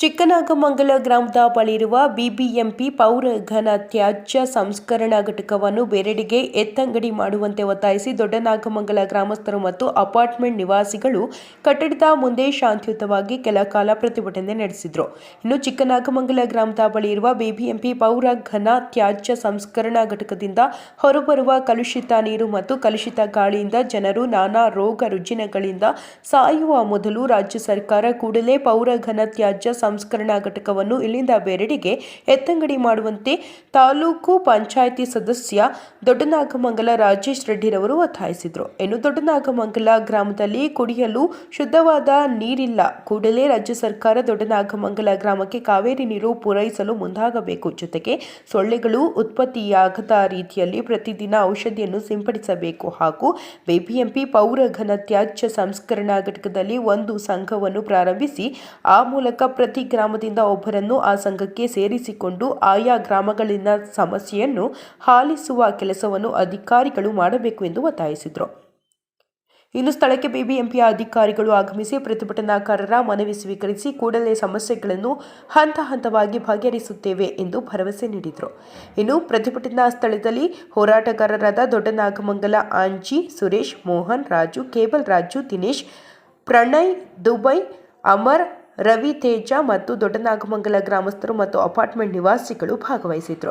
ಚಿಕ್ಕನಾಗಮಂಗಲ ಗ್ರಾಮದ ಬಳಿಯಿರುವ ಬಿಬಿಎಂಪಿ ಪೌರ ಘನ ತ್ಯಾಜ್ಯ ಸಂಸ್ಕರಣಾ ಘಟಕವನ್ನು ಬೇರೆಡೆಗೆ ಎತ್ತಂಗಡಿ ಮಾಡುವಂತೆ ಒತ್ತಾಯಿಸಿ ದೊಡ್ಡನಾಗಮಂಗಲ ಗ್ರಾಮಸ್ಥರು ಮತ್ತು ಅಪಾರ್ಟ್ಮೆಂಟ್ ನಿವಾಸಿಗಳು ಕಟ್ಟಡದ ಮುಂದೆ ಶಾಂತಿಯುತವಾಗಿ ಕೆಲ ಕಾಲ ಪ್ರತಿಭಟನೆ ನಡೆಸಿದರು. ಇನ್ನು ಚಿಕ್ಕನಾಗಮಂಗಲ ಗ್ರಾಮದ ಬಳಿಯಿರುವ ಬಿಬಿಎಂಪಿ ಪೌರ ಘನ ತ್ಯಾಜ್ಯ ಸಂಸ್ಕರಣಾ ಘಟಕದಿಂದ ಹೊರಬರುವ ಕಲುಷಿತ ನೀರು ಮತ್ತು ಕಲುಷಿತ ಗಾಳಿಯಿಂದ ಜನರು ನಾನಾ ರೋಗ ರುಜಿನಗಳಿಂದ ಸಾಯುವ ಮೊದಲು ರಾಜ್ಯ ಸರ್ಕಾರ ಕೂಡಲೇ ಪೌರ ಘನ ತ್ಯಾಜ್ಯ ಸಂಸ್ಕರಣಾ ಘಟಕವನ್ನು ಇಲ್ಲಿಂದ ಬೇರೆಡೆಗೆ ಎತ್ತಂಗಡಿ ಮಾಡುವಂತೆ ತಾಲೂಕು ಪಂಚಾಯಿತಿ ಸದಸ್ಯ ದೊಡ್ಡನಾಗಮಂಗಲ ರಾಜೇಶ್ ರೆಡ್ಡಿರವರು ಒತ್ತಾಯಿಸಿದರು. ಇನ್ನು ದೊಡ್ಡನಾಗಮಂಗಲ ಗ್ರಾಮದಲ್ಲಿ ಕುಡಿಯಲು ಶುದ್ಧವಾದ ನೀರಿಲ್ಲ. ಕೂಡಲೇ ರಾಜ್ಯ ಸರ್ಕಾರ ದೊಡ್ಡನಾಗಮಂಗಲ ಗ್ರಾಮಕ್ಕೆ ಕಾವೇರಿ ನೀರು ಪೂರೈಸಲು ಮುಂದಾಗಬೇಕು. ಜೊತೆಗೆ ಸೊಳ್ಳೆಗಳು ಉತ್ಪತ್ತಿಯಾಗದ ರೀತಿಯಲ್ಲಿ ಪ್ರತಿದಿನ ಔಷಧಿಯನ್ನು ಸಿಂಪಡಿಸಬೇಕು ಹಾಗೂ ಬಿಬಿಎಂಪಿ ಪೌರ ಘನ ತ್ಯಾಜ್ಯ ಸಂಸ್ಕರಣಾ ಘಟಕದಲ್ಲಿ ಒಂದು ಸಂಘವನ್ನು ಪ್ರಾರಂಭಿಸಿ ಆ ಮೂಲಕ ಪ್ರತಿ ಗ್ರಾಮದಿಂದ ಒಬ್ಬರನ್ನು ಆ ಸಂಘಕ್ಕೆ ಸೇರಿಸಿಕೊಂಡು ಆಯಾ ಗ್ರಾಮಗಳಲ್ಲಿನ ಸಮಸ್ಯೆಯನ್ನು ಆಲಿಸುವ ಕೆಲಸವನ್ನು ಅಧಿಕಾರಿಗಳು ಮಾಡಬೇಕು ಎಂದು ಒತ್ತಾಯಿಸಿದರು. ಇನ್ನು ಸ್ಥಳಕ್ಕೆ ಬಿಬಿಎಂಪಿಯ ಅಧಿಕಾರಿಗಳು ಆಗಮಿಸಿ ಪ್ರತಿಭಟನಾಕಾರರ ಮನವಿ ಸ್ವೀಕರಿಸಿ ಕೂಡಲೇ ಸಮಸ್ಯೆಗಳನ್ನು ಹಂತ ಹಂತವಾಗಿ ಬಗೆಹರಿಸುತ್ತೇವೆ ಎಂದು ಭರವಸೆ ನೀಡಿದರು. ಇನ್ನು ಪ್ರತಿಭಟನಾ ಸ್ಥಳದಲ್ಲಿ ಹೋರಾಟಗಾರರಾದ ದೊಡ್ಡನಾಗಮಂಗಲ ಆಂಜಿ, ಸುರೇಶ್, ಮೋಹನ್, ರಾಜು, ಕೇಬಲ್ ರಾಜು, ದಿನೇಶ್, ಪ್ರಣಯ್, ದುಬೈ, ಅಮರ್, ರವಿ, ತೇಜ ಮತ್ತು ದೊಡ್ಡನಾಗಮಂಗಲ ಗ್ರಾಮಸ್ಥರು ಮತ್ತು ಅಪಾರ್ಟ್ಮೆಂಟ್ ನಿವಾಸಿಗಳು ಭಾಗವಹಿಸಿದ್ರು.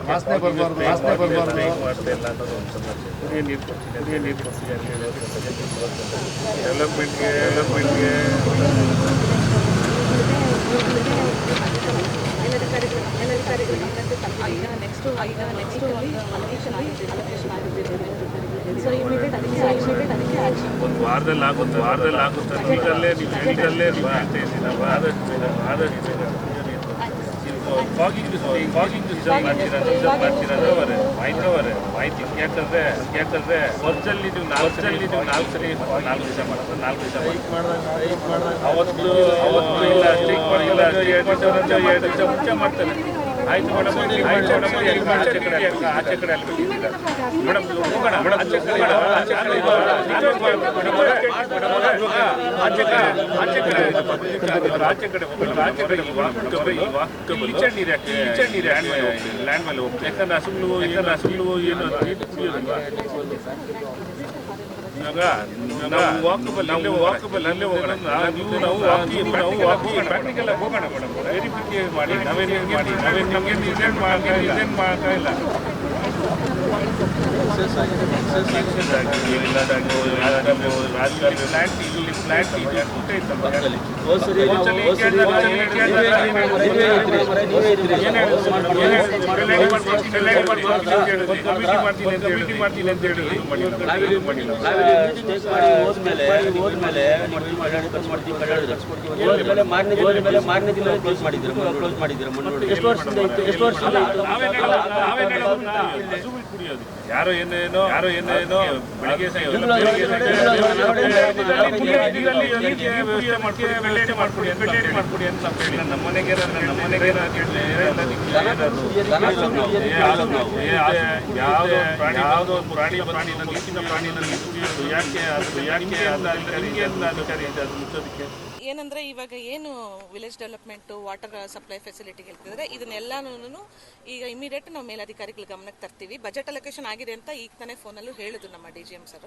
ಒಂದು ವಾರದಲ್ಲಿ ಆಗುತ್ತೆ ಮಾಹಿತಿ ಯಾಕಂದ್ರೆ ವರ್ಷದಲ್ಲಿ ನೀವು 4 ಸಲ 4 ದಿವಸ ಮಾಡ್ತಾರೆ. 4 ದಿವಸ ಅವತ್ತು ಇಲ್ಲ ಚೆಕ್ ಮಾಡಿಲ್ಲ, 2 ದಿವಸ ಮುಂಚೆ ಮಾಡ್ತಾರೆ. ಆಯ್ತು ಮೇಡಮ್, ಆಚೆ ಕಡೆ ಅಲ್ಲಿ ಮೇಡಮ್ ಹೋಗೋಣ ಮೇಡಮ್, ಆಚೆ ಕಡೆ ಕಿಚನ್ ನೀರು ಲ್ಯಾಂಡ್ ಮೇಲೆ ಹೋಗ್ತದೆ. ಯಾಕಂದ್ರೆ ಹಸುಗಳು ಏನು ಇವಾಗ ನಾವು ವಾಕಬಲ್ ಅಲ್ಲೇ ಹೋಗೋಣ. ನಾವು ಪ್ರಾಕ್ಟಿಕಲ್ ಹೋಗೋಣ ಮೇಡಮ್, ವೆರಿಫಿಕೇಷನ್ ಮಾಡಿ ನಾವೇನು ನಮಗೇನು ಇದೇನು ಮಾಡ್ತಾ ಇಲ್ಲ. ಯಾರೋ ಏನೇನೋ ಬೆಳಿಗ್ಗೆ ಮಾಡ್ಕೊಡಿ ಅಂತ ನಮ್ಮ ಮನೆಗೆ ಯಾವುದೋ ಪ್ರಾಣಿ ನೀತಿನ ಪ್ರಾಣಿನಲ್ಲಿ ಯಾಕೆ ಅಧಿಕಾರಿ ಇದೆ ಅದು ಮುಚ್ಚೋದಕ್ಕೆ. ಏನಂದ್ರೆ ಇವಾಗ ಏನು village development water supply facility ಹೇಳ್ತಿದ್ರೆ ಇದನ್ನೆಲ್ಲಾನು ಈಗ ಇಮಿಡಿಯೇಟ್ ನಾವು ಮೇಲಧಿಕಾರಿಗಳ ಗಮನಕ್ಕೆ ತರ್ತೀವಿ. ಬಜೆಟ್ ಅಲೋಕೇಶನ್ ಆಗಿದೆ ಅಂತ ಈಗ ತಾನೇ ಫೋನಲ್ಲೂ ಹೇಳಿದ್ರು ನಮ್ಮ DGM ಸರ್.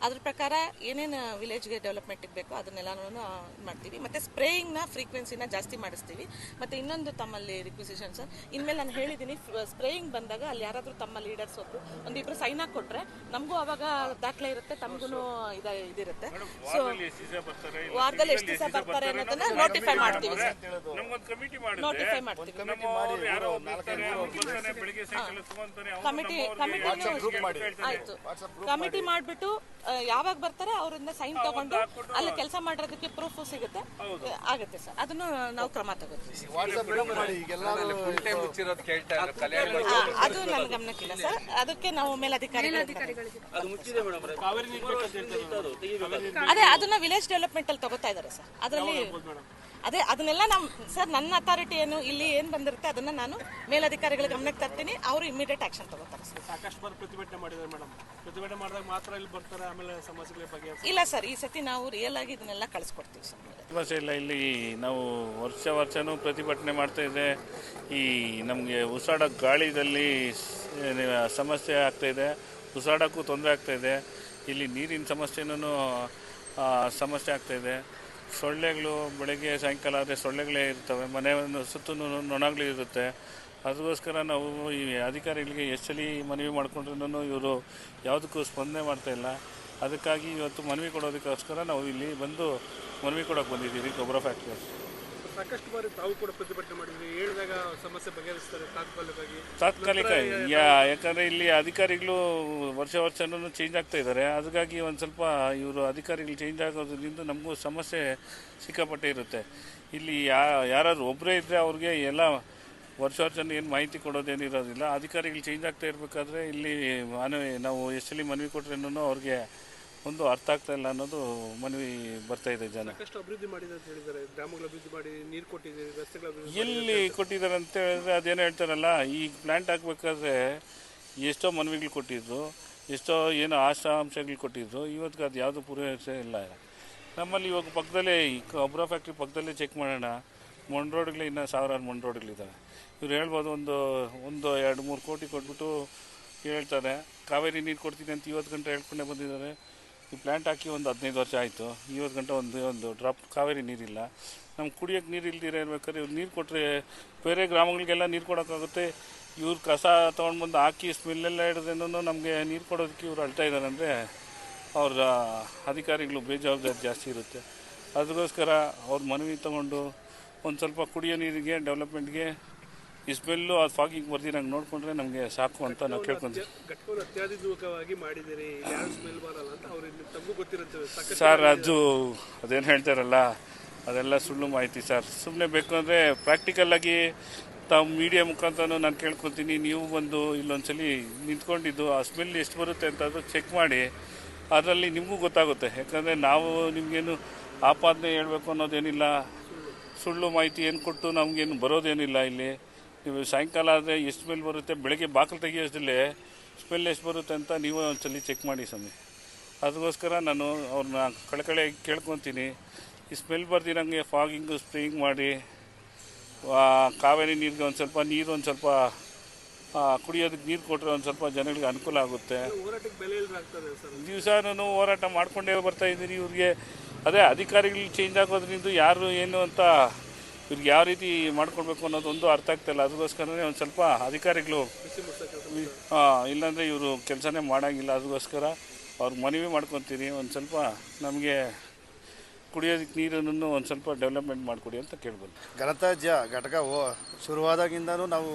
ಅದ್ರ ಪ್ರಕಾರ ಏನೇನು ವಿಲೇಜ್ಗೆ ಡೆವಲಪ್ಮೆಂಟ್ಗೆ ಬೇಕೋ ಅದನ್ನೆಲ್ಲಾನು ಮಾಡ್ತೀವಿ. ಮತ್ತೆ ಸ್ಪ್ರೇಯಿಂಗ್ನ ಫ್ರೀಕ್ವೆನ್ಸಿನ ಜಾಸ್ತಿ ಮಾಡಿಸ್ತೀವಿ. ಮತ್ತೆ ಇನ್ನೊಂದು ತಮ್ಮಲ್ಲಿ ರಿಕ್ವಿಸಿಷನ್ ಸರ್, ಇನ್ಮೇಲೆ ನಾನು ಹೇಳಿದ್ದೀನಿ, ಸ್ಪ್ರೇಯಿಂಗ್ ಬಂದಾಗ ಅಲ್ಲಿ ಯಾರಾದರೂ ತಮ್ಮ ಲೀಡರ್ಸ್ ಒಂದಿಬ್ರು ಸೈನ್ ಹಾಕಿ ಕೊಟ್ರೆ ನಮಗೂ ಅವಾಗ ದಾಖಲೆ ಇರುತ್ತೆ, ತಮಗೂ ಇದಿರುತ್ತೆ. ಸೊ ವಾರದಲ್ಲಿ ಎಷ್ಟು ದಿವಸ ಬರ್ತಾರೆ ಅನ್ನೋದನ್ನ ನೋಟಿಫೈ ಮಾಡ್ತೀವಿ ಸರ್. ನೋಟಿಫೈ ಮಾಡ್ತೀವಿ. ಆಯ್ತು, ಕಮಿಟಿ ಮಾಡ್ಬಿಟ್ಟು ಯಾವಾಗ ಬರ್ತಾರೆ ಅವರಿಂದ ಸೈನ್ ತಗೊಂಡು ಅಲ್ಲಿ ಕೆಲಸ ಮಾಡೋದಕ್ಕೆ ಪ್ರೂಫ್ ಸಿಗುತ್ತೆ, ಆಗುತ್ತೆ ಸರ್. ಅದನ್ನು ನಾವು ಕ್ರಮ ತಗೋತೀವಿ. ಅದು ನನ್ನ ಗಮನಕ್ಕಿಲ್ಲ ಸರ್, ಅದಕ್ಕೆ ನಾವು ಮೇಲಧಿಕಾರಿಗಳಿಗೆ ಅದೇ ಅದನ್ನ ವಿಲೇಜ್ ಡೆವಲಪ್ಮೆಂಟ್ ಅಲ್ಲಿ ತಗೋತಾ ಇದ್ದಾರೆ ಸರ್. ಅದರಲ್ಲಿ ಅದೇ ಅದನ್ನೆಲ್ಲ ನಾವು ಸರ್ ನನ್ನ ಅಥಾರಿಟಿ ಏನು ಇಲ್ಲಿ ಏನು ಬಂದಿರುತ್ತೆ ಅದನ್ನ ನಾನು ಮೇಲಧಿಕಾರಿಗಳ ಗಮನಕ್ಕೆ ತರ್ತೀನಿ, ಅವರು ಇಮಿಡಿಯೇಟ್ ಆಕ್ಷನ್ ತಗೋತಾರೆ ಸರ್. ಸಾಕಷ್ಟು ಬಾರಿ ಪ್ರತಿಭಟನೆ ಮಾಡಿದ್ದಾರೆ ಮೇಡಮ್, ಪ್ರತಿಭಟನೆ ಮಾಡಿದಾಗ ಮಾತ್ರ ಇಲ್ಲಿ ಬರ್ತಾರೆ, ಆಮೇಲೆ ಸಮಸ್ಯೆಗಳ ಬಗ್ಗೆ ಇಲ್ಲ ಸರ್, ಈ ಸತಿ ನಾವು ರಿಯಲ್ ಆಗಿ ಇದನ್ನೆಲ್ಲ ಕಳಿಸ್ಕೊಡ್ತೀವಿ ಸರ್. ಸಮಸ್ಯೆ ಇಲ್ಲ. ಇಲ್ಲಿ ನಾವು ವರ್ಷನೂ ಪ್ರತಿಭಟನೆ ಮಾಡ್ತಾ ಇದೆ. ಈ ನಮಗೆ ಉಸಿರಾಡೋ ಗಾಳಿದಲ್ಲಿ ಸಮಸ್ಯೆ ಆಗ್ತಾಯಿದೆ, ಉಸಿರಾಡೋಕ್ಕೂ ತೊಂದರೆ ಆಗ್ತಾಯಿದೆ. ಇಲ್ಲಿ ನೀರಿನ ಸಮಸ್ಯೆನೂ ಸಮಸ್ಯೆ ಆಗ್ತಾಯಿದೆ. ಸೊಳ್ಳೆಗಳು ಬೆಳಗ್ಗೆ ಸಾಯಂಕಾಲ ಆದರೆ ಸೊಳ್ಳೆಗಳೇ ಇರ್ತವೆ, ಮನೆಯನ್ನು ಸುತ್ತೂ ನೊಣಗಳು ಇರುತ್ತೆ. ಅದಕ್ಕೋಸ್ಕರ ನಾವು ಈ ಅಧಿಕಾರಿಗಳಿಗೆ ಎಷ್ಟು ಸಲ ಮನವಿ ಮಾಡ್ಕೊಂಡ್ರೂ ಇವರು ಯಾವುದಕ್ಕೂ ಸ್ಪಂದನೆ ಮಾಡ್ತಾಯಿಲ್ಲ. ಅದಕ್ಕಾಗಿ ಇವತ್ತು ಮನವಿ ಕೊಡೋದಕ್ಕೋಸ್ಕರ ನಾವು ಇಲ್ಲಿ ಬಂದು ಮನವಿ ಕೊಡೋಕೆ ಬಂದಿದ್ದೀವಿ ಗೊಬ್ಬರ ಫ್ಯಾಕ್ಟ್ರಿ. ಸಾಕಷ್ಟು ಬಾರಿ ತಾವು ಕೂಡ ಪ್ರತಿಭಟನೆ ಮಾಡಿದ್ರಿ, ಹೇಳಿದಾಗ ಸಮಸ್ಯೆ ಬಗೆಹರಿಸ್ತಾರೆ ತಾತ್ಕಾಲಿಕ. ಯಾಕಂದರೆ ಇಲ್ಲಿ ಅಧಿಕಾರಿಗಳು ವರ್ಷನೂ ಚೇಂಜ್ ಆಗ್ತಾ ಇದ್ದಾರೆ. ಅದಕ್ಕಾಗಿ ಒಂದು ಸ್ವಲ್ಪ ಇವರು ಅಧಿಕಾರಿಗಳು ಚೇಂಜ್ ಆಗೋದ್ರಿಂದ ನಮಗೂ ಸಮಸ್ಯೆ ಸಿಕ್ಕಾಪಟ್ಟೆ ಇರುತ್ತೆ. ಇಲ್ಲಿ ಯಾರಾದ್ರು ಒಬ್ಬರೇ ಇದ್ದರೆ ಅವ್ರಿಗೆ ಎಲ್ಲ ವರ್ಷನೂ ಏನು ಮಾಹಿತಿ ಕೊಡೋದೇನಿರೋದಿಲ್ಲ. ಅಧಿಕಾರಿಗಳು ಚೇಂಜ್ ಆಗ್ತಾ ಇರಬೇಕಾದ್ರೆ ಇಲ್ಲಿ ನಾವು ಎಷ್ಟಲ್ಲಿ ಮನವಿ ಕೊಟ್ರೇನೂ ಅವ್ರಿಗೆ ಒಂದು ಅರ್ಥ ಆಗ್ತಾ ಇಲ್ಲ ಅನ್ನೋದು ಮನವಿ ಬರ್ತಾ ಇದೆ. ಜನ ಸಾಕಷ್ಟು ಅಭಿವೃದ್ಧಿ ಮಾಡಿದೆ ಅಂತ ಹೇಳಿದ್ದಾರೆ, ಗ್ರಾಮಗಳ ಅಭಿವೃದ್ಧಿ ಮಾಡಿ, ನೀರು ಕೊಟ್ಟಿದ್ದೀರಿ, ರಸ್ತೆಗಳ ಎಲ್ಲಿ ಕೊಟ್ಟಿದ್ದಾರೆ ಅಂತ ಹೇಳಿದ್ರೆ ಅದೇನೋ ಹೇಳ್ತಾರಲ್ಲ, ಈ ಪ್ಲ್ಯಾಂಟ್ ಹಾಕ್ಬೇಕಾದ್ರೆ ಎಷ್ಟೋ ಮನವಿಗಳು ಕೊಟ್ಟಿದ್ರು, ಎಷ್ಟೋ ಏನೋ ಆಶಾಂಶಗಳು ಕೊಟ್ಟಿದ್ರು. ಇವತ್ತಿಗೆ ಅದು ಯಾವುದು ಪೂರೈಸೇ ಇಲ್ಲ. ನಮ್ಮಲ್ಲಿ ಇವಾಗ ಪಕ್ಕದಲ್ಲೇ ಈ ಗೊಬ್ಬರ ಫ್ಯಾಕ್ಟ್ರಿ ಪಕ್ಕದಲ್ಲೇ ಚೆಕ್ ಮಾಡೋಣ, ಮಣ್ಣು ರೋಡ್ಗಳು ಇನ್ನೂ ಸಾವಿರಾರು ಮಣ್ಣು ರೋಡ್ಗಳಿದ್ದಾವೆ. ಇವ್ರು ಹೇಳ್ಬೋದು ಒಂದು 2-3 ಕೋಟಿ ಕೊಟ್ಬಿಟ್ಟು ಹೇಳ್ತಾರೆ ಕಾವೇರಿ ನೀರು ಕೊಡ್ತೀನಿ ಅಂತ ಇವತ್ತು ಗಂಟೆ ಹೇಳ್ಕೊಂಡೇ ಬಂದಿದ್ದಾರೆ. ಈ ಪ್ಲ್ಯಾಂಟ್ ಹಾಕಿ ಒಂದು 15 ವರ್ಷ ಆಯಿತು, ಇವತ್ತು ಗಂಟೆ ಒಂದು ಡ್ರಾಪ್ ಕಾವೇರಿ ನೀರಿಲ್ಲ. ನಮ್ಗೆ ಕುಡಿಯೋಕ್ಕೆ ನೀರು ಇಲ್ದಿರ ಇರ್ಬೇಕಾದ್ರೆ ಇವ್ರು ನೀರು ಕೊಟ್ಟರೆ ಬೇರೆ ಗ್ರಾಮಗಳಿಗೆಲ್ಲ ನೀರು ಕೊಡೋಕ್ಕಾಗುತ್ತೆ. ಇವ್ರು ಕಸ ತೊಗೊಂಡು ಬಂದು ಹಾಕಿ ಸ್ಮೆಲ್ಲೆಲ್ಲ ಹಿಡಿದೇನೂ ನಮಗೆ ನೀರು ಕೊಡೋದಕ್ಕೆ ಇವ್ರು ಅಳ್ತಾ ಇದ್ದಾರೆ ಅಂದರೆ ಅವ್ರ ಅಧಿಕಾರಿಗಳು ಬೇಜವಾಬ್ದಾರಿ ಜಾಸ್ತಿ ಇರುತ್ತೆ. ಅದಕ್ಕೋಸ್ಕರ ಅವ್ರ ಮನವಿ ತೊಗೊಂಡು ಒಂದು ಸ್ವಲ್ಪ ಕುಡಿಯೋ ನೀರಿಗೆ ಡೆವಲಪ್ಮೆಂಟ್ಗೆ ಈ ಸ್ಮೆಲ್ಲು ಅದು ಫಾಗಿಂಗ್ ಬರ್ದಿರಂಗೆ ನೋಡಿಕೊಂಡ್ರೆ ನಮಗೆ ಸಾಕು ಅಂತ ನಾವು ಕೇಳ್ಕೊಂತೀವಿ. ಘಟಕವನ್ನು ಅತ್ಯಾಧುನಿಕವಾಗಿ ಮಾಡಿದ್ದೀರಿ, ಯಾರು ಸ್ಮೆಲ್ ಬರಲ್ಲ ಅಂತ ಅವ್ರಿಗೆ ತಮಗೂ ಗೊತ್ತಿರುತ್ತೆ ಸರ್. ಅದೇನು ಹೇಳ್ತಾರಲ್ಲ ಅದೆಲ್ಲ ಸುಳ್ಳು ಮಾಹಿತಿ ಸರ್. ಸುಮ್ಮನೆ ಬೇಕು ಅಂದರೆ ಪ್ರಾಕ್ಟಿಕಲ್ಲಾಗಿ ತಾವು ಮೀಡಿಯಾ ಮುಖಾಂತರನೂ ನಾನು ಕೇಳ್ಕೊತೀನಿ, ನೀವು ಬಂದು ಇಲ್ಲೊಂದ್ಸಲಿ ನಿಂತ್ಕೊಂಡಿದ್ದು ಆ ಸ್ಮೆಲ್ ಎಷ್ಟು ಬರುತ್ತೆ ಅಂತ ಅದು ಚೆಕ್ ಮಾಡಿ, ಅದರಲ್ಲಿ ನಿಮಗೂ ಗೊತ್ತಾಗುತ್ತೆ. ಯಾಕಂದರೆ ನಾವು ನಿಮಗೇನು ಆಪಾದನೆ ಹೇಳಬೇಕು ಅನ್ನೋದೇನಿಲ್ಲ, ಸುಳ್ಳು ಮಾಹಿತಿ ಏನು ಕೊಟ್ಟು ನಮಗೇನು ಬರೋದೇನಿಲ್ಲ. ಇಲ್ಲಿ ನೀವು ಸಾಯಂಕಾಲ ಆದರೆ ಎಷ್ಟು ಸ್ಮೆಲ್ ಬರುತ್ತೆ, ಬೆಳಗ್ಗೆ ಬಾಗಿಲು ತೆಗಿಯೋದ್ರಲ್ಲೇ ಸ್ಮೆಲ್ ಎಷ್ಟು ಬರುತ್ತೆ ಅಂತ ನೀವು ಒಂದ್ಸಲಿ ಚೆಕ್ ಮಾಡಿ ಸ್ವಾಮಿ. ಅದಕ್ಕೋಸ್ಕರ ನಾನು ಅವ್ರನ್ನ ಕಳೆ ಕೇಳ್ಕೊತೀನಿ, ಈ ಸ್ಮೆಲ್ ಬರ್ದಿರಂಗೆ ಫಾಗಿಂಗು ಸ್ಪ್ರೇಯಿಂಗ್ ಮಾಡಿ ಕಾವೇರಿ ನೀರಿಗೆ ಒಂದು ಸ್ವಲ್ಪ ಕುಡಿಯೋದಕ್ಕೆ ನೀರು ಕೊಟ್ಟರೆ ಒಂದು ಸ್ವಲ್ಪ ಜನಗಳಿಗೆ ಅನುಕೂಲ ಆಗುತ್ತೆ. ದಿವಸನೂ ಹೋರಾಟ ಮಾಡಿಕೊಂಡೇ ಬರ್ತಾಯಿದ್ದೀನಿ. ಇವ್ರಿಗೆ ಅದೇ ಅಧಿಕಾರಿಗಳು ಚೇಂಜ್ ಆಗೋದ್ರಿಂದ ಯಾರು ಏನು ಅಂತ ಇವ್ರಿಗೆ ಯಾವ ರೀತಿ ಮಾಡ್ಕೊಳ್ಬೇಕು ಅನ್ನೋದೊಂದು ಅರ್ಥ ಆಗ್ತಾಯಿಲ್ಲ. ಅದಕ್ಕೋಸ್ಕರನೇ ಒಂದು ಸ್ವಲ್ಪ ಅಧಿಕಾರಿಗಳು ಇಲ್ಲಾಂದರೆ ಇವರು ಕೆಲಸನೇ ಮಾಡೋಂಗಿಲ್ಲ. ಅದಕ್ಕೋಸ್ಕರ ಅವ್ರಿಗೆ ಮನವಿ ಮಾಡ್ಕೊತೀನಿ, ಒಂದು ಸ್ವಲ್ಪ ನಮಗೆ ಕುಡಿಯೋದಕ್ಕೆ ನೀರನ್ನು ಒಂದು ಸ್ವಲ್ಪ ಡೆವಲಪ್ಮೆಂಟ್ ಮಾಡಿಕೊಡಿ ಅಂತ ಕೇಳ್ಬೋದು. ಘನತ್ಯಾಜ್ಯ ಘಟಕ ಶುರುವಾದಾಗಿಂದನೂ ನಾವು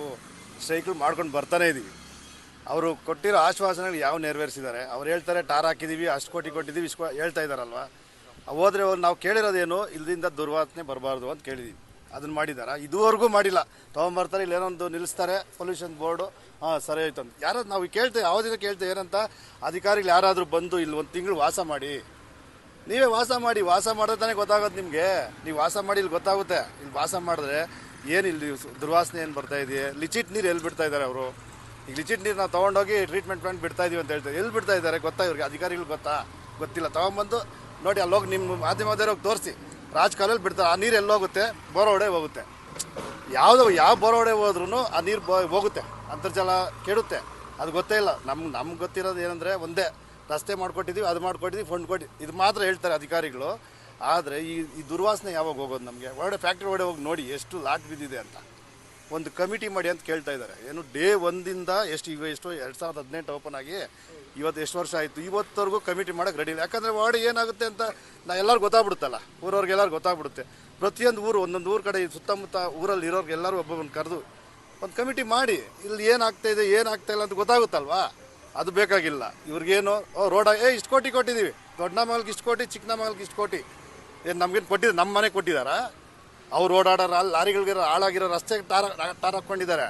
ಸ್ಟ್ರೈಕ್ಗಳು ಮಾಡ್ಕೊಂಡು ಬರ್ತಾನೇ ಇದ್ದೀವಿ. ಅವರು ಕೊಟ್ಟಿರೋ ಆಶ್ವಾಸನೆಗಳು ಯಾವ ನೆರವೇರಿಸಿದ್ದಾರೆ? ಅವ್ರು ಹೇಳ್ತಾರೆ ಟಾರ್ ಹಾಕಿದ್ದೀವಿ, ಅಷ್ಟು ಕೋಟಿ ಕೊಟ್ಟಿದ್ದೀವಿ, ಇಷ್ಟು ಹೇಳ್ತಾ ಇದ್ದಾರಲ್ವ. ಹೋದರೆ ನಾವು ಕೇಳಿರೋದೇನು, ಇಲ್ಲಿಂದ ದುರ್ವಾಸನೆ ಬರಬಾರ್ದು ಅಂತ ಕೇಳಿದ್ದೀವಿ. ಅದನ್ನು ಮಾಡಿದಾರ? ಇದುವರೆಗೂ ಮಾಡಿಲ್ಲ. ತೊಗೊಂಬರ್ತಾರೆ, ಇಲ್ಲಿ ಏನೊಂದು ನಿಲ್ಲಿಸ್ತಾರೆ, ಪೊಲ್ಯೂಷನ್ ಬೋರ್ಡು, ಸರಿ ಆಯ್ತು ಅಂತ. ಯಾರಾದ್ರು ನಾವು ಕೇಳ್ತೇವೆ, ಯಾವುದಿನ ಕೇಳ್ತೇವೆ ಏನಂತ, ಅಧಿಕಾರಿಗಳು ಯಾರಾದರೂ ಬಂದು ಇಲ್ಲಿ 1 ತಿಂಗಳು ವಾಸ ಮಾಡಿ, ನೀವೇ ವಾಸ ಮಾಡಿದ್ರೆ ತಾನೇ ಗೊತ್ತಾಗೋದು ನಿಮಗೆ. ನೀವು ವಾಸ ಮಾಡಿ ಇಲ್ಲಿ ಗೊತ್ತಾಗುತ್ತೆ. ಇಲ್ಲಿ ವಾಸ ಮಾಡಿದ್ರೆ ಏನು ಇಲ್ಲಿ ದುರ್ವಾಸನೆ ಏನು ಬರ್ತಾ ಇದೆಯೇ, ಲಿಚಿಟ್ ನೀರು ಎಲ್ಲಿ ಬಿಡ್ತಾ ಇದ್ದಾರೆ ಅವರು. ಈಗ ಲಿಚಿಟ್ ನೀರು ನಾವು ತೊಗೊಂಡೋಗಿ ಟ್ರೀಟ್ಮೆಂಟ್ ಪ್ಲಾಂಟ್ ಬಿಡ್ತಾ ಇದೀವಿ ಅಂತ ಹೇಳ್ತಾರೆ. ಎಲ್ಲಿ ಬಿಡ್ತಾ ಇದ್ದಾರೆ ಗೊತ್ತಾ ಇವ್ರಿಗೆ? ಅಧಿಕಾರಿಗಳು ಗೊತ್ತಿಲ್ಲ. ತೊಗೊಂಬಂದು ನೋಡಿ ಅಲ್ಲೋಗಿ ನಿಮ್ಮ ಮಾಧ್ಯಮದವ್ರಿಗೆ ತೋರಿಸಿ, ರಾಜಕಾಲಲ್ಲಿ ಬಿಡ್ತಾರೆ. ಆ ನೀರು ಎಲ್ಲೋಗುತ್ತೆ? ಬೋರೊಡೆ ಹೋಗುತ್ತೆ. ಯಾವ ಬೋರೊಡೆ ಹೋದ್ರೂ ಆ ನೀರು ಹೋಗುತ್ತೆ, ಅಂತರ್ಜಲ ಕೆಡುತ್ತೆ. ಅದು ಗೊತ್ತೇ ಇಲ್ಲ. ನಮ್ಗೆ ಗೊತ್ತಿರೋದು ಏನಂದರೆ ಒಂದೇ, ರಸ್ತೆ ಮಾಡಿಕೊಟ್ಟಿದ್ದೀವಿ, ಅದು ಮಾಡಿಕೊಟ್ಟಿದ್ದೀವಿ, ಫಂಡ್ ಕೊಟ್ಟು, ಇದು ಮಾತ್ರ ಹೇಳ್ತಾರೆ ಅಧಿಕಾರಿಗಳು. ಆದರೆ ಈ ದುರ್ವಾಸನೆ ಯಾವಾಗ ಹೋಗೋದು? ನಮಗೆ ಒಳಗಡೆ ಫ್ಯಾಕ್ಟ್ರಿ ಒಳಗಡೆ ಹೋಗಿ ನೋಡಿ ಎಷ್ಟು ಲಾಟ್ ಬಿದ್ದಿದೆ ಅಂತ. ಒಂದು ಕಮಿಟಿ ಮಾಡಿ ಅಂತ ಕೇಳ್ತಾ ಇದ್ದಾರೆ. ಏನು ಡೇ 1ದಿಂದ ಎಷ್ಟು 2018 ಓಪನ್ ಆಗಿ ಇವತ್ತು ಎಷ್ಟು ವರ್ಷ ಆಯಿತು, ಇವತ್ತವರೆಗೂ ಕಮಿಟಿ ಮಾಡೋಕ್ಕೆ ರೆಡಿ ಇಲ್ಲ. ಯಾಕಂದರೆ ಒಳಗಡೆ ಏನಾಗುತ್ತೆ ಅಂತ ಎಲ್ಲರೂ ಗೊತ್ತಾಗ್ಬಿಡುತ್ತಲ್ಲ, ಊರವ್ರಿಗೆಲ್ಲರೂ ಗೊತ್ತಾಗ್ಬಿಡುತ್ತೆ. ಪ್ರತಿಯೊಂದು ಊರು, ಒಂದೊಂದು ಊರ ಕಡೆ ಸುತ್ತಮುತ್ತ ಊರಲ್ಲಿ ಇರೋರಿಗೆಲ್ಲರೂ ಒಬ್ಬೊಬ್ಬನ ಕರೆದು ಒಂದು ಕಮಿಟಿ ಮಾಡಿ, ಇಲ್ಲಿ ಏನಾಗ್ತಾಯಿದೆ ಏನಾಗ್ತಾಯಿಲ್ಲ ಅಂತ ಗೊತ್ತಾಗುತ್ತಲ್ವಾ. ಅದು ಬೇಕಾಗಿಲ್ಲ ಇವ್ರಿಗೇನು. ರೋಡ ಇಷ್ಟು ಕೋಟಿ ಕೊಟ್ಟಿದ್ದೀವಿ, ದೊಡ್ಡ ಮಗಲ್ಗೆ ಇಷ್ಟು ಕೋಟಿ, ಚಿಕ್ಕ ಮಗಲ್ಗೆ ಇಷ್ಟು ಕೋಟಿ, ಏನು ನಮಗೇನು ಕೊಟ್ಟಿದ್ದಾರೆ? ನಮ್ಮ ಮನೆ ಕೊಟ್ಟಿದ್ದಾರಾ? ಅವ್ರು ಓಡಾಡೋರು ಅಲ್ಲಿ ಲಾರಿಗಳಿಗಿರೋ ಹಾಳಾಗಿರೋ ರಸ್ತೆಗೆ ಟಾರ್ ಹಾಕ್ಕೊಂಡಿದ್ದಾರೆ.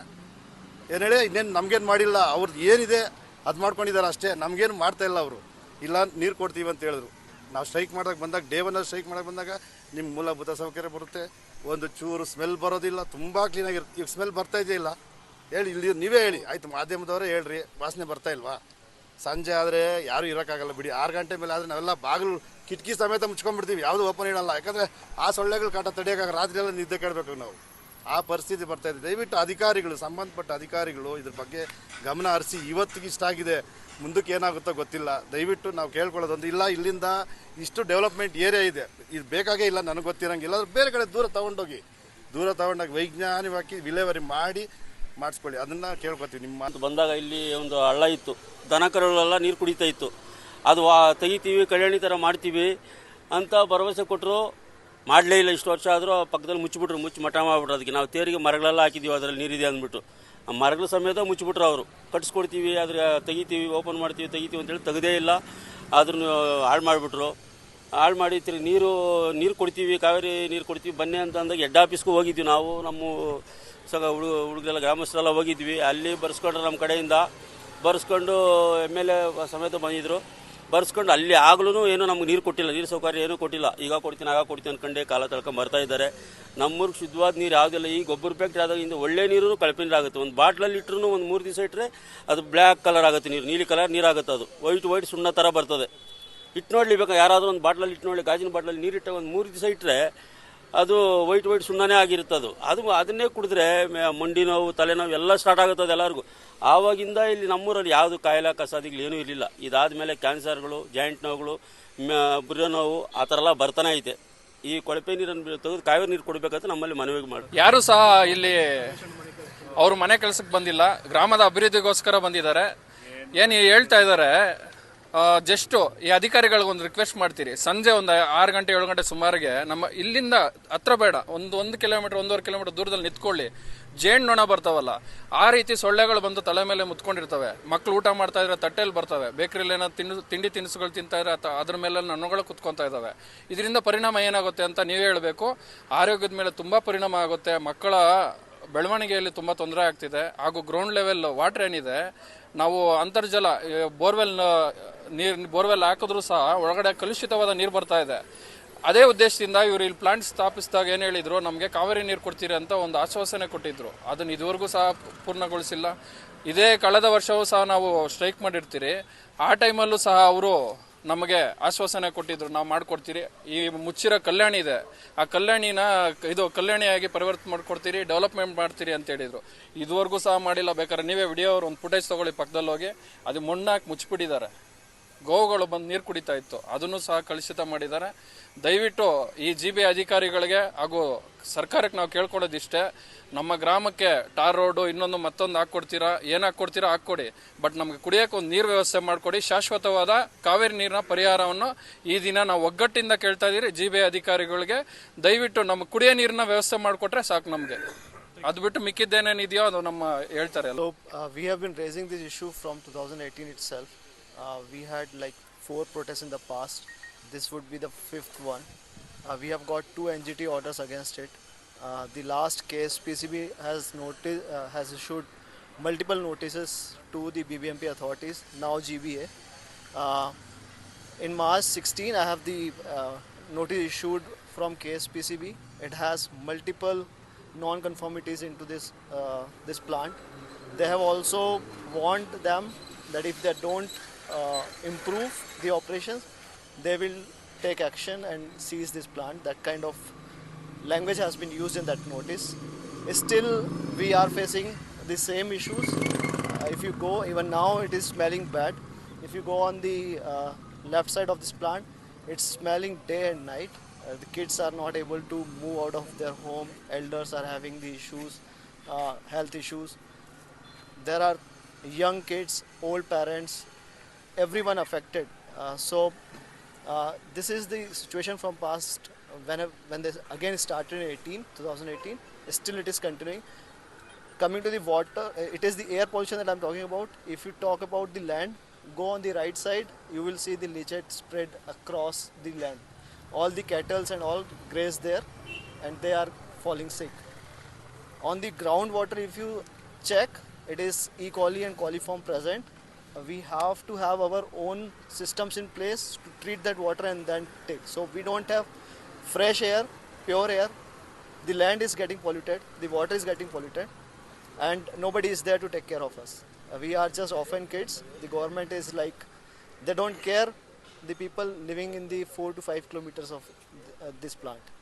ಏನು ಹೇಳಿ, ಇನ್ನೇನು ನಮಗೇನು ಮಾಡಿಲ್ಲ. ಅವ್ರದ್ದು ಏನಿದೆ ಅದು ಮಾಡ್ಕೊಂಡಿದ್ದಾರೆ ಅಷ್ಟೇ, ನಮಗೇನು ಮಾಡ್ತಾಯಿಲ್ಲ ಅವರು. ಇಲ್ಲ ನೀರು ಕೊಡ್ತೀವಿ ಅಂತ ಹೇಳಿದ್ರು. ನಾವು ಸ್ಟ್ರೈಕ್ ಮಾಡೋಕ್ಕೆ ಬಂದಾಗ, ಡೇ 1 ಸ್ಟ್ರೈಕ್ ಮಾಡೋಕ್ಕೆ ಬಂದಾಗ ನಿಮ್ಮ ಮೂಲಭೂತ ಸೌಕರ್ಯ ಬರುತ್ತೆ, ಒಂದು ಚೂರು ಸ್ಮೆಲ್ ಬರೋದಿಲ್ಲ, ತುಂಬ ಕ್ಲೀನಾಗಿರುತ್ತೆ. ಈಗ ಸ್ಮೆಲ್ ಬರ್ತಾ ಇದೆಯಿಲ್ಲ ಹೇಳಿ, ಇಲ್ಲಿ ನೀವೇ ಹೇಳಿ, ಆಯಿತು ಮಾಧ್ಯಮದವರೇ ಹೇಳ್ರಿ, ವಾಸನೆ ಬರ್ತಾ ಇಲ್ವಾ? ಸಂಜೆ ಆದರೆ ಯಾರೂ ಇರೋಕ್ಕಾಗಲ್ಲ ಬಿಡಿ. 6 ಗಂಟೆ ಮೇಲೆ ಆದರೆ ನಾವೆಲ್ಲ ಬಾಗಿಲು ಕಿಟಕಿ ಸಮೇತ ಮುಚ್ಕೊಂಡ್ಬಿಡ್ತೀವಿ, ಯಾವುದು ಓಪನ್ ಇಡಲ್ಲ. ಯಾಕಂದರೆ ಆ ಸೊಳ್ಳೆಗಳು ಕಾಟ ತಡೆಯೋಕ್ಕಾಗ ರಾತ್ರಿ ಎಲ್ಲ ನಿದ್ದೆ ಕೇಳಬೇಕು ನಾವು. ಆ ಪರಿಸ್ಥಿತಿ ಬರ್ತಾ ಇದೆ. ದಯವಿಟ್ಟು ಅಧಿಕಾರಿಗಳು, ಸಂಬಂಧಪಟ್ಟ ಅಧಿಕಾರಿಗಳು ಇದ್ರ ಬಗ್ಗೆ ಗಮನ ಹರಿಸಿ. ಇವತ್ತಿಗೆ ಇಷ್ಟಾಗಿದೆ, ಮುಂದಕ್ಕೆ ಏನಾಗುತ್ತೋ ಗೊತ್ತಿಲ್ಲ. ದಯವಿಟ್ಟು ನಾವು ಕೇಳ್ಕೊಳ್ಳೋದೊಂದು, ಇಲ್ಲ ಇಲ್ಲಿಂದ ಇಷ್ಟು ಡೆವಲಪ್ಮೆಂಟ್ ಏರಿಯಾ ಇದೆ, ಇದು ಬೇಕಾಗೇ ಇಲ್ಲ ನನಗೆ ಗೊತ್ತಿರೋಂಗಿಲ್ಲ, ಬೇರೆ ಕಡೆ ದೂರ ತೊಗೊಂಡೋಗಿ ವೈಜ್ಞಾನಿಕವಾಗಿ ವಿಲೇವಾರಿ ಮಾಡಿಸ್ಕೊಳ್ಳಿ, ಅದನ್ನು ಕೇಳ್ಕೊತೀವಿ. ನಿಮ್ಮ ಬಂದಾಗ ಇಲ್ಲಿ ಒಂದು ಹಳ್ಳ ಇತ್ತು, ದನ ಕರುಗಳೆಲ್ಲ ನೀರು ಕುಡಿತಾ ಇತ್ತು. ಅದು ತೆಗಿತೀವಿ, ಕಲ್ಯಾಣಿ ಥರ ಮಾಡ್ತೀವಿ ಅಂತ ಭರವಸೆ ಕೊಟ್ಟರು, ಮಾಡಲೇ ಇಲ್ಲ. ಇಷ್ಟು ವರ್ಷ ಆದರೂ ಪಕ್ಕದಲ್ಲಿ ಮುಚ್ಚಿಬಿಟ್ರು, ಮಠ ಮಾಡಿಬಿಟ್ರು. ಅದಕ್ಕೆ ನಾವು ತೇರಿಗೆ ಮರಗಳೆಲ್ಲ ಹಾಕಿದ್ದೀವಿ, ಅದರಲ್ಲಿ ನೀರಿದೆ ಅಂದ್ಬಿಟ್ಟು ಆ ಮರಗಳ ಸಮೇತ ಮುಚ್ಚಿಬಿಟ್ರು. ಅವರು ಕಟ್ಸ್ಕೊಡ್ತೀವಿ, ಅದ್ರ ತೆಗಿತೀವಿ, ಓಪನ್ ಮಾಡ್ತೀವಿ, ತೆಗಿತೀವಿ ಅಂತೇಳಿ ತೆಗೆದೇ ಇಲ್ಲ. ಅದನ್ನು ಹಾಳು ಮಾಡಿಬಿಟ್ರು. ಹಾಳು ಮಾಡಿ ನೀರು ಕೊಡ್ತೀವಿ, ಕಾವೇರಿ ನೀರು ಕೊಡ್ತೀವಿ ಬನ್ನಿ ಅಂತ ಅಂದಾಗ ಹೆಡ್ ಆಫೀಸ್ಗೂ ಹೋಗಿದ್ವಿ ನಾವು. ನಮ್ಮ ಹುಡುಗರೆಲ್ಲ ಗ್ರಾಮಸ್ಥರೆಲ್ಲ ಹೋಗಿದ್ವಿ. ಅಲ್ಲಿ ಬರ್ಸ್ಕೊಂಡ್ರೆ ನಮ್ಮ ಕಡೆಯಿಂದ ಬರ್ಸ್ಕೊಂಡು MLA ಸಮೇತ ಬಂದಿದ್ದರು. ಬರ್ಸ್ಕೊಂಡು ಅಲ್ಲಿ ಆಗ್ಲೂ ಏನೂ ನಮ್ಗೆ ನೀರು ಕೊಟ್ಟಿಲ್ಲ, ನೀರು ಸೌಕರ್ಯ ಏನೂ ಕೊಟ್ಟಿಲ್ಲ. ಈಗ ಕೊಡ್ತೀನಿ ಆಗ ಕೊಡ್ತೀನಿ ಅಂದ್ಕೊಂಡೆ ಕಾಲ ತಳ್ಕೊಂಡು ಬರ್ತಾ ಇದ್ದಾರೆ. ನಮ್ಮೂರಿಗೆ ಶುದ್ಧವಾದ ನೀರು ಯಾವುದಿಲ್ಲ. ಈ ಗೊಬ್ಬರ ಫ್ಯಾಕ್ಟ್ರಿ ಆದಾಗಿಂದ ಒಳ್ಳೆ ನೀರು ಕಳಪೆ ನೀರು ಆಗುತ್ತೆ. ಒಂದು ಬಾಟ್ಲಲ್ಲಿ ಇಟ್ಟರು ಒಂದು 3 ದಿವಸ ಇಟ್ಟರೆ ಅದು ಬ್ಲ್ಯಾಕ್ ಕಲರ್ ಆಗುತ್ತೆ, ನೀಲಿ ಕಲರ್ ನೀರಾಗುತ್ತೆ. ಅದು ವೈಟ್ ಸುಣ್ಣ ಥರ ಬರ್ತದೆ. ಇಟ್ಟು ನೋಡಲಿ ಬೇಕಾ, ಯಾರಾದರೂ ಒಂದು ಬಾಟ್ಲಲ್ಲಿ ಇಟ್ಟು ನೋಡಿ, ಗಾಜಿನ ಬಾಟ್ಲಲ್ಲಿ ನೀರಿಟ್ಟ ಒಂದು 3 ದಿವಸ ಇಟ್ಟರೆ ಅದು ವೈಟ್ ಸುಣ್ಣನೇ ಆಗಿರುತ್ತದು. ಅದನ್ನೇ ಕುಡಿದ್ರೆ ಮಂಡಿ ನೋವು, ತಲೆನೋವು ಎಲ್ಲ ಸ್ಟಾರ್ಟ್ ಆಗುತ್ತದೆ ಎಲ್ಲರಿಗೂ. ಆವಾಗಿಂದ ಇಲ್ಲಿ ನಮ್ಮೂರಲ್ಲಿ ಯಾವುದು ಕಾಯಿಲೆ ಕಸಾದಿಗಳು ಏನೂ ಇರಲಿಲ್ಲ. ಇದಾದ ಮೇಲೆ ಕ್ಯಾನ್ಸರ್ಗಳು, ಜಾಯಿಂಟ್ ನೋವುಗಳು, ಬುರ್ರೆ ನೋವು ಆ ಥರ ಎಲ್ಲ ಬರ್ತಾನೆ ಐತೆ. ಈ ಕೊಳಪೆ ನೀರನ್ನು ತೆಗೆದು ಕಾವೇರಿ ನೀರು ಕೊಡಬೇಕಂತ ನಮ್ಮಲ್ಲಿ ಮನವಿ ಮಾಡಿ. ಯಾರು ಸಹ ಇಲ್ಲಿ ಅವರು ಮನೆ ಕೆಲಸಕ್ಕೆ ಬಂದಿಲ್ಲ, ಗ್ರಾಮದ ಅಭಿವೃದ್ಧಿಗೋಸ್ಕರ ಬಂದಿದ್ದಾರೆ. ಏನು ಹೇಳ್ತಾ ಇದ್ದಾರೆ, ಜಸ್ಟ್ ಈ ಅಧಿಕಾರಿಗಳಿಗೊಂದು ರಿಕ್ವೆಸ್ಟ್ ಮಾಡ್ತೀರಿ, ಸಂಜೆ ಒಂದು 6 ಗಂಟೆ 7 ಗಂಟೆ ಸುಮಾರಿಗೆ ನಮ್ಮ ಇಲ್ಲಿಂದ ಹತ್ರ ಬೇಡ, ಒಂದು ಕಿಲೋಮೀಟರ್ 1.5 ಕಿಲೋಮೀಟರ್ ದೂರದಲ್ಲಿ ನಿಂತ್ಕೊಳ್ಳಿ. ಜೇನು ನೊಣ ಬರ್ತಾವಲ್ಲ, ಆ ರೀತಿ ಸೊಳ್ಳೆಗಳು ಬಂದು ತಲೆ ಮೇಲೆ ಮುತ್ಕೊಂಡಿರ್ತವೆ. ಮಕ್ಕಳು ಊಟ ಮಾಡ್ತಾ ಇದ್ರೆ ತಟ್ಟೆಯಲ್ಲಿ ಬರ್ತವೆ, ಬೇಕರಿಯಲ್ಲಿ ಏನೋ ತಿಂಡಿ ತಿನಿಸುಗಳು ತಿಂತಾ ಇದ್ರೆ ಅದ್ರ ಮೇಲೆ ನೊಣಗಳು ಕುತ್ಕೊತಾ ಇದ್ದಾವೆ. ಇದರಿಂದ ಪರಿಣಾಮ ಏನಾಗುತ್ತೆ ಅಂತ ನೀವೇ ಹೇಳಬೇಕು. ಆರೋಗ್ಯದ ಮೇಲೆ ತುಂಬ ಪರಿಣಾಮ ಆಗುತ್ತೆ, ಮಕ್ಕಳ ಬೆಳವಣಿಗೆಯಲ್ಲಿ ತುಂಬ ತೊಂದರೆ ಆಗ್ತಿದೆ. ಹಾಗೂ ಗ್ರೌಂಡ್ ಲೆವೆಲ್ ವಾಟರ್ ಏನಿದೆ, ನಾವು ಅಂತರ್ಜಲ ಬೋರ್ವೆಲ್ ಹಾಕಿದ್ರೂ ಸಹ ಒಳಗಡೆ ಕಲುಷಿತವಾದ ನೀರು ಬರ್ತಾ ಇದೆ. ಅದೇ ಉದ್ದೇಶದಿಂದ ಇವರು ಇಲ್ಲಿ ಪ್ಲಾಂಟ್ ಸ್ಥಾಪಿಸಿದಾಗ ಏನು ಹೇಳಿದ್ರು, ನಮಗೆ ಕಾವೇರಿ ನೀರು ಕೊಡ್ತೀರಿ ಅಂತ ಒಂದು ಆಶ್ವಾಸನೆ ಕೊಟ್ಟಿದ್ರು. ಅದನ್ನು ಇದುವರೆಗೂ ಸಹ ಪೂರ್ಣಗೊಳಿಸಿಲ್ಲ. ಇದೇ ಕಳೆದ ವರ್ಷವೂ ಸಹ ನಾವು ಸ್ಟ್ರೈಕ್ ಮಾಡಿರ್ತೀರಿ, ಆ ಟೈಮಲ್ಲೂ ಸಹ ಅವರು ನಮಗೆ ಆಶ್ವಾಸನೆ ಕೊಟ್ಟಿದ್ರು, ನಾವು ಮಾಡಿಕೊಡ್ತೀರಿ. ಈ ಮುಚ್ಚಿರೋ ಕಲ್ಯಾಣಿ ಇದೆ, ಆ ಕಲ್ಯಾಣಿನ ಕಲ್ಯಾಣಿಯಾಗಿ ಪರಿವರ್ತನೆ ಮಾಡಿಕೊಡ್ತೀರಿ, ಡೆವಲಪ್ಮೆಂಟ್ ಮಾಡ್ತೀರಿ ಅಂತ ಹೇಳಿದ್ರು. ಇದುವರೆಗೂ ಸಹ ಮಾಡಿಲ್ಲ. ಬೇಕಾದ್ರೆ ನೀವೇ ವಿಡಿಯೋ ಒಂದು ಫುಟೇಜ್ ತೊಗೊಳ್ಳಿ, ಪಕ್ಕದಲ್ಲಿ ಹೋಗಿ ಅದು ಮಣ್ಣಾಕಿ ಮುಚ್ಚಿಬಿಟ್ಟಿದ್ದಾರೆ. ಗೋವುಗಳು ಬಂದು ನೀರು ಕುಡಿತಾ ಇತ್ತು, ಅದನ್ನು ಸಹ ಕಲುಷಿತ ಮಾಡಿದ್ದಾರೆ. ದಯವಿಟ್ಟು ಈ GB ಅಧಿಕಾರಿಗಳಿಗೆ ಹಾಗೂ ಸರ್ಕಾರಕ್ಕೆ ನಾವು ಕೇಳ್ಕೊಳ್ಳೋದಿಷ್ಟೇ, ನಮ್ಮ ಗ್ರಾಮಕ್ಕೆ ಟಾರ್ ರೋಡು ಮತ್ತೊಂದು ಹಾಕ್ಕೊಡ್ತೀರಾ, ಏನು ಹಾಕ್ಕೊಡ್ತೀರಾ ಹಾಕ್ಕೊಡಿ, ಬಟ್ ನಮಗೆ ಕುಡಿಯೋಕೆ ಒಂದು ನೀರು ವ್ಯವಸ್ಥೆ ಮಾಡಿಕೊಡಿ. ಶಾಶ್ವತವಾದ ಕಾವೇರಿ ನೀರಿನ ಪರಿಹಾರವನ್ನು ಈ ದಿನ ನಾವು ಒಗ್ಗಟ್ಟಿಂದ ಕೇಳ್ತಾ ಇದ್ದೀರಿ GB ಅಧಿಕಾರಿಗಳಿಗೆ. ದಯವಿಟ್ಟು ನಮಗೆ ಕುಡಿಯೋ ನೀರಿನ ವ್ಯವಸ್ಥೆ ಮಾಡಿಕೊಟ್ರೆ ಸಾಕು ನಮಗೆ. ಅದು ಬಿಟ್ಟು ಮಿಕ್ಕಿದ್ದೇನೇನಿದೆಯೋ ಅದು ನಮ್ಮ ಹೇಳ್ತಾರೆ. We have been raising this issue from 2018 itself. We had like 4 protests in the past. This would be the 5th one. We have got 2 NGT orders against it. The last case PCB has issued multiple notices to the BBMP authorities, now GBA. In March 16 I have the notice issued from case PCB. It has multiple non-conformities into this plant. They have also warned them that if they don't improve the operations, they will take action and seize this plant. That kind of language has been used in that notice. Still we are facing the same issues. If you go, even now it is smelling bad. If you go on the left side of this plant, it's smelling day and night. The kids are not able to move out of their home. Elders are having the issues, health issues. There are young kids, old parents, everyone affected. So this is the situation from past when they again started in 2018. Still it is continuing. Coming to the water, it is the air pollution that I'm talking about. If you talk about the land, go on the right side, you will see the leachate spread across the land. All the cattle and all graze there and they are falling sick. On the groundwater, if you check, it is E. coli and coliform present. We have to have our own systems in place to treat that water and then take. So we don't have fresh air, pure air. The land is getting polluted, the water is getting polluted, and nobody is there to take care of us. We are just orphan kids. The government is like, they don't care the people living in the 4 to 5 kilometers of this plant.